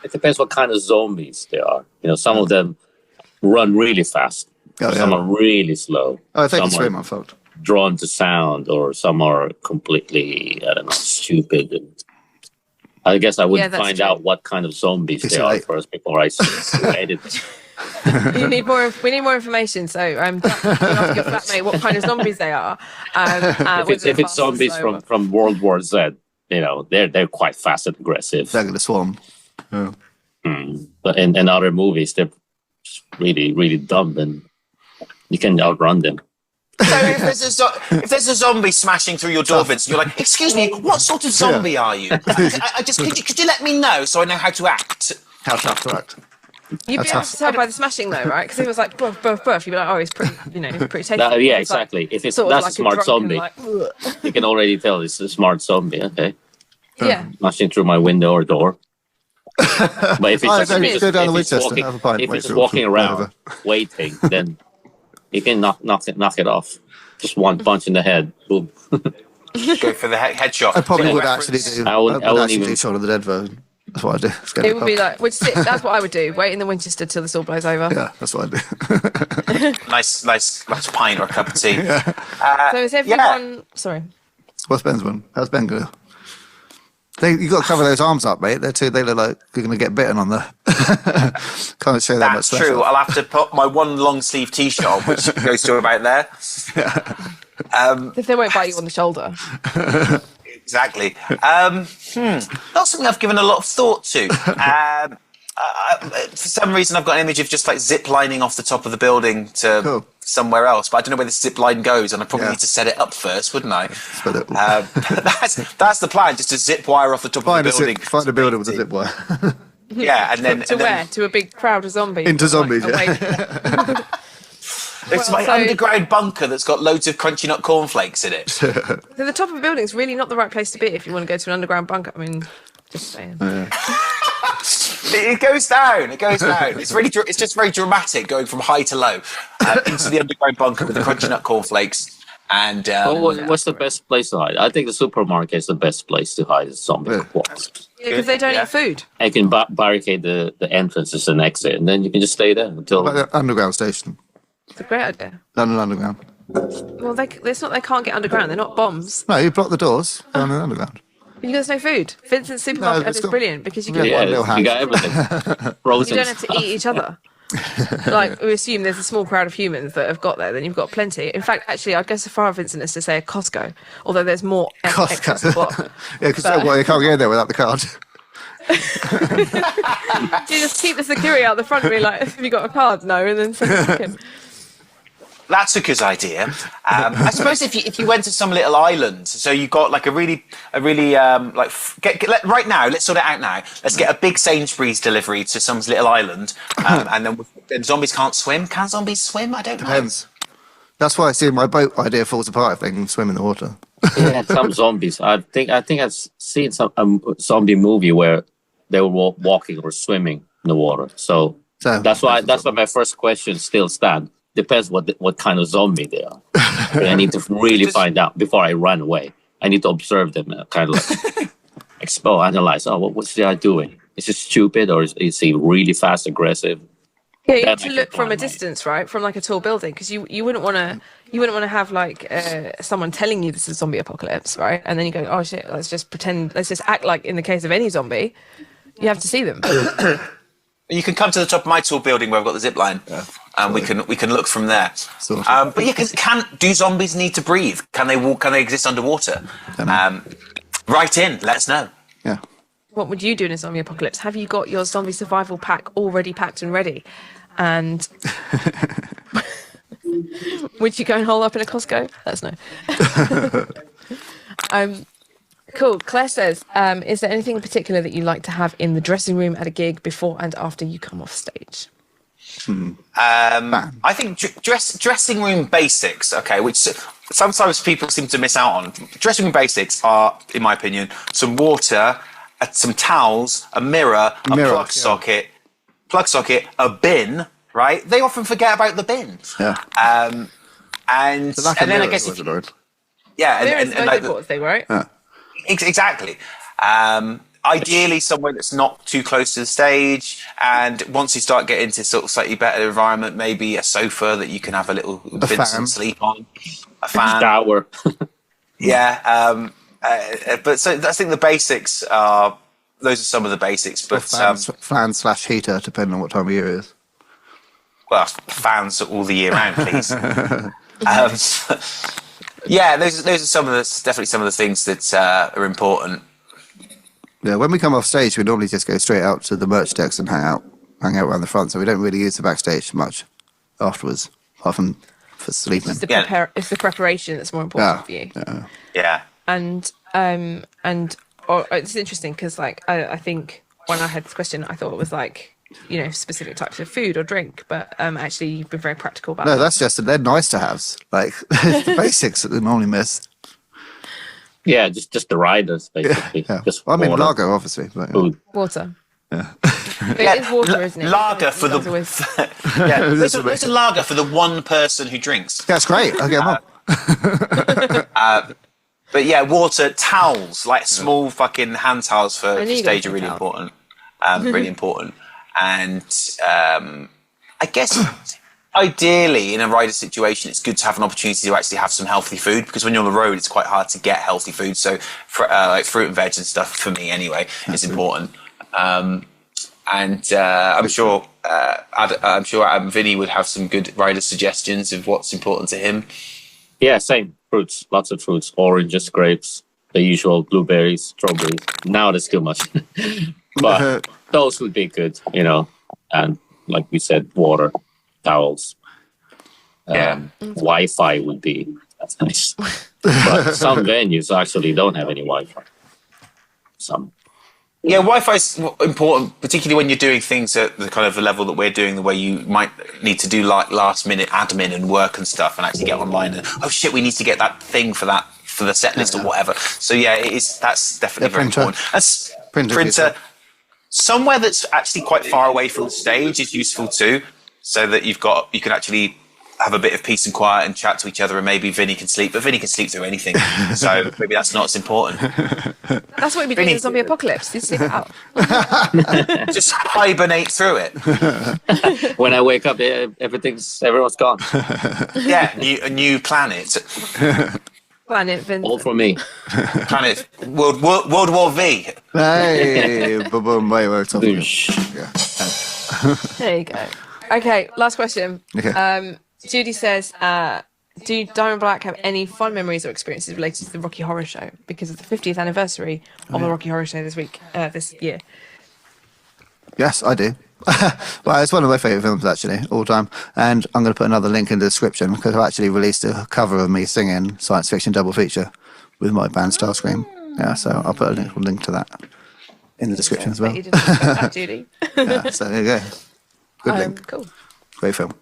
It depends what kind of zombies they are. Some of them run really fast. Some are really slow. Oh, I think some it's are I'm fucked. drawn to sound, or some are completely, stupid. And I guess I would find out what kind of zombies they are first before I edit. We need more information. So, ask your flatmate what kind of zombies they are. If it's zombies from World War Z, they're quite fast and aggressive. They're going to swarm. Yeah. But in other movies, they're just really, really dumb, and you can outrun them. So if there's a zombie smashing through your door, Vince, you're like, excuse me, what sort of zombie are you? Could you let me know so I know how to act? How tough to act. You'd be able to tell by the smashing though, right? Because if it was like buff, buff, buff, you'd be like, oh, he's pretty, pretty tasty. Yeah, exactly. Like, if that's like a smart zombie, you can already tell it's a smart zombie. Okay. Yeah. Smashing through my window or door. But if it's just walking around waiting, then you can knock it off. Just one punch in the head. Boom. Go for the headshot. I probably would actually do. I would actually do Shaun of the Dead version. That's what I do. It would be like, that's what I would do. Wait in the Winchester till this all blows over. Yeah, that's what I do. nice pint or a cup of tea. So is everyone? Sorry. What's Ben's one? How's Ben going? You got to cover those arms up, mate. They look like you're going to get bitten on the. Can't show that much. That's true. I'll have to put my one long sleeve t-shirt on, which goes to about there. If they won't bite you on the shoulder. Exactly. Not something I've given a lot of thought to. For some reason, I've got an image of just like zip lining off the top of the building to somewhere else, but I don't know where the zip line goes, and I probably need to set it up first, wouldn't I? That's the plan, just to zip wire off the top of the building. Find a building with a zip wire. Yeah, and then to a big crowd of zombies. Into zombies, It's my underground bunker that's got loads of crunchy nut cornflakes in it. So the top of a building is really not the right place to be if you want to go to an underground bunker. I mean, just saying. It goes down. It's just very dramatic going from high to low into the underground bunker with the crunchy nut cornflakes. And what's the best place to hide? I think the supermarket is the best place to hide zombie corpses. Yeah, because they don't eat food. I can barricade the entrances and exit, and then you can just stay there until the underground station. It's a great idea. London Underground. Well, it's not they can't get underground. They're not bombs. No, you block the doors down the underground. There's no food. Vincent's supermarket it's is got- brilliant because you can. Yeah. Yeah, One little you house. got everything. You Frozen. don't have to eat each other. Like, we assume there's a small crowd of humans that have got there, then you've got plenty. In fact, actually, I'd go so far, Vincent, as to say a Costco, although there's more excess block. Costco. Yeah, because you can't get in there without the card. You just keep the security out the front and be like, have you got a card? No, and then send chicken. That's a good idea. I suppose if you went to some little island, so you got like a really right now. Let's sort it out now. Let's get a big Sainsbury's delivery to some little island, and then zombies can't swim. Can zombies swim? I don't know. Depends. That's why I see my boat idea falls apart if they can swim in the water. Yeah, some zombies. I think I've seen some zombie movie where they were walking or swimming in the water. So that's why my first question still stands. Depends what kind of zombie they are. I need to really find out before I run away. I need to observe them, kind of like analyze. Oh, what's the guy doing? Is he stupid or is he really fast, aggressive? Yeah, you have to look from a distance, right? From like a tall building, because you wouldn't want to have like someone telling you this is a zombie apocalypse, right? And then you go, oh shit, let's just act like in the case of any zombie, you have to see them. You can come to the top of my tall building where I've got the zip line, and we can look from there. But yeah, do zombies need to breathe? Can they walk? Can they exist underwater? Write in, let us know. Yeah. What would you do in a zombie apocalypse? Have you got your zombie survival pack already packed and ready? And would you go and hole up in a Costco? Let us know. Cool. Claire says, is there anything in particular that you like to have in the dressing room at a gig before and after you come off stage? I think dressing room basics, okay, which sometimes people seem to miss out on. Dressing room basics are, in my opinion, some water, some towels, a mirror, plug socket, a bin, right? They often forget about the bin. Yeah. And then I guess Mirror's the most important thing, right? Yeah. Exactly. Ideally, somewhere that's not too close to the stage. And once you start getting to sort of slightly better environment, maybe a sofa that you can have a little Vincent sleep on, a fan, shower. Yeah. But so I think the basics are. Those are some of the basics. But fan/heater, depending on what time of year it is. Well, fans all the year round, please. Yeah, those are definitely some of the things that are important. Yeah, when we come off stage, we normally just go straight out to the merch decks and hang out around the front. So we don't really use the backstage much afterwards, apart from for sleeping. It's the preparation that's more important for you. Yeah. And it's interesting because like I think when I had this question, I thought it was like, you know, specific types of food or drink, but actually you've been very practical about No, that. that's just they're nice to haves, like the basics that they normally miss. Yeah, just the riders basically. Yeah. Just Well, I mean, water, lager, obviously. But, food. Water. Yeah. It is water, isn't it? Lager for the there's a lager for the one person who drinks. That's great. Okay, But yeah, water, towels, like small fucking hand towels for stage are really important. Really important. And I guess ideally in a rider situation, it's good to have an opportunity to actually have some healthy food, because when you're on the road, it's quite hard to get healthy food. So like fruit and veg and stuff, for me anyway, is important. And I'm sure Vinny would have some good rider suggestions of what's important to him. Yeah, same. Fruits, lots of fruits, oranges, grapes, the usual blueberries, strawberries. Now there's too much. But those would be good, you know. And like we said, water, towels. Wi-Fi would be, that's nice. But some venues actually don't have any Wi-Fi. Some. Yeah, Wi-Fi is important, particularly when you're doing things at the kind of level that we're doing, the way you might need to do like last minute admin and work and stuff, and actually get online and we need to get that thing for the set list or whatever. So yeah, that's definitely very important. Printer. Somewhere that's actually quite far away from the stage is useful too, so that you can actually have a bit of peace and quiet and chat to each other, and maybe Vinny can sleep, but Vinny can sleep through anything, so maybe that's not as important. That's what we'd be doing in a zombie apocalypse. You sleep it out. Just hibernate through it. When I wake up, everyone's gone. Yeah, a new planet. Planet Vincent. All from me. Kind of World War V. Hey, boom, wait, Boosh. yeah. There you go. Okay, last question. Okay. Judy says, do Diamond Black have any fun memories or experiences related to the Rocky Horror Show because of the 50th anniversary of the Rocky Horror Show this year? Yes, I do. Well, it's one of my favourite films, actually, all time. And I'm going to put another link in the description because I've actually released a cover of me singing science fiction double feature with my band Starscream. Yeah, so I'll put a link to that in the description as well. You didn't expect that, Judy. Yeah, so there you go. Good link. Cool. Great film.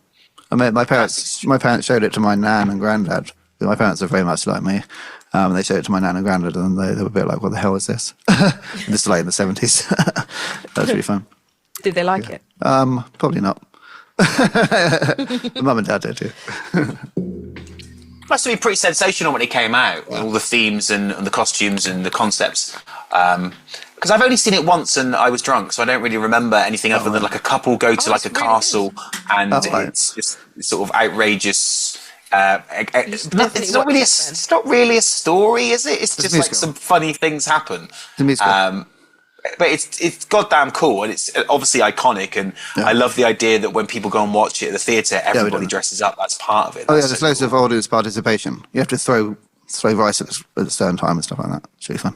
I mean, my parents showed it to my nan and granddad. My parents are very much like me. They showed it to my nan and granddad, and they were a bit like, "What the hell is this?" This is like in the 70s. That was really fun. Did they like it? Probably not. Mum and dad did too. Must have been pretty sensational when it came out. All the themes and the costumes and the concepts. Because I've only seen it once and I was drunk, so I don't really remember anything other than like a couple go to like a castle and it's just sort of outrageous. It's not really a story, is it? It's just like some funny things happen. But it's goddamn cool, and it's obviously iconic, and I love the idea that when people go and watch it at the theatre, everybody dresses up. That's part of it. Oh yeah, there's loads of audience participation. You have to throw rice at a certain time and stuff like that. It's really fun.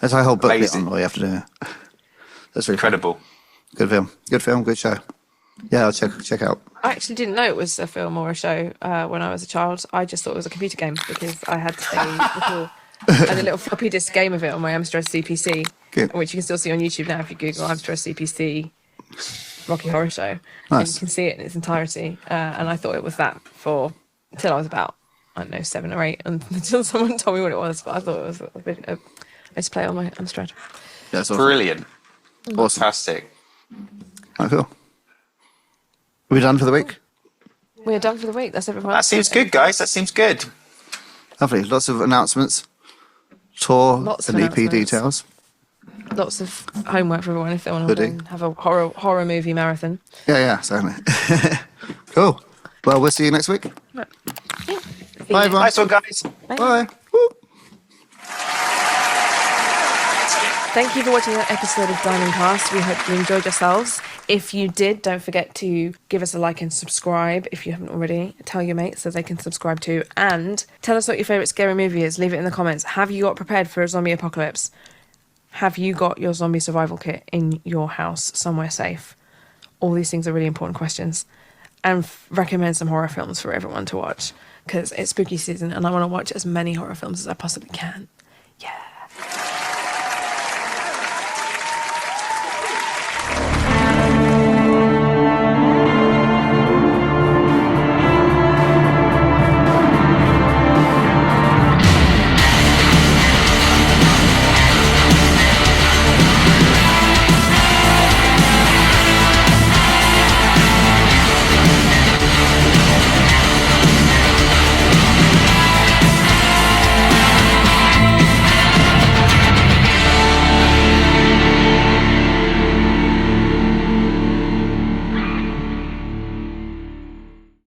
There's a whole booklet on what you have to do. That's really incredible. Fun. Good film, good show. Yeah, I'll check out. I actually didn't know it was a film or a show when I was a child. I just thought it was a computer game because I had a little floppy disk game of it on my Amstrad CPC, which you can still see on YouTube now if you Google Amstrad CPC Rocky Horror Show. Nice. And you can see it in its entirety. And I thought it was that until I was about, I don't know, 7 or 8, until someone told me what it was. But I thought it was a bit. I just play it on my Amstrad. That's awesome. Brilliant. Awesome. Fantastic. Oh, cool. Are we done for the week? We're done for the week. That's everyone. That seems good, guys. That seems good. Lovely. Lots of announcements. Tour Lots and of EP announcements. details. Lots of homework for everyone if they want to have a horror movie marathon. Yeah, certainly. Cool. Well, we'll see you next week. Yeah. Bye, everyone. Nice one, guys. Bye. Woo. Thank you for watching that episode of Diamond Cast. We hope you enjoyed yourselves. If you did, don't forget to give us a like and subscribe if you haven't already. Tell your mates so they can subscribe too. And tell us what your favourite scary movie is. Leave it in the comments. Have you got prepared for a zombie apocalypse? Have you got your zombie survival kit in your house somewhere safe? All these things are really important questions. And recommend some horror films for everyone to watch because it's spooky season and I want to watch as many horror films as I possibly can. Yeah.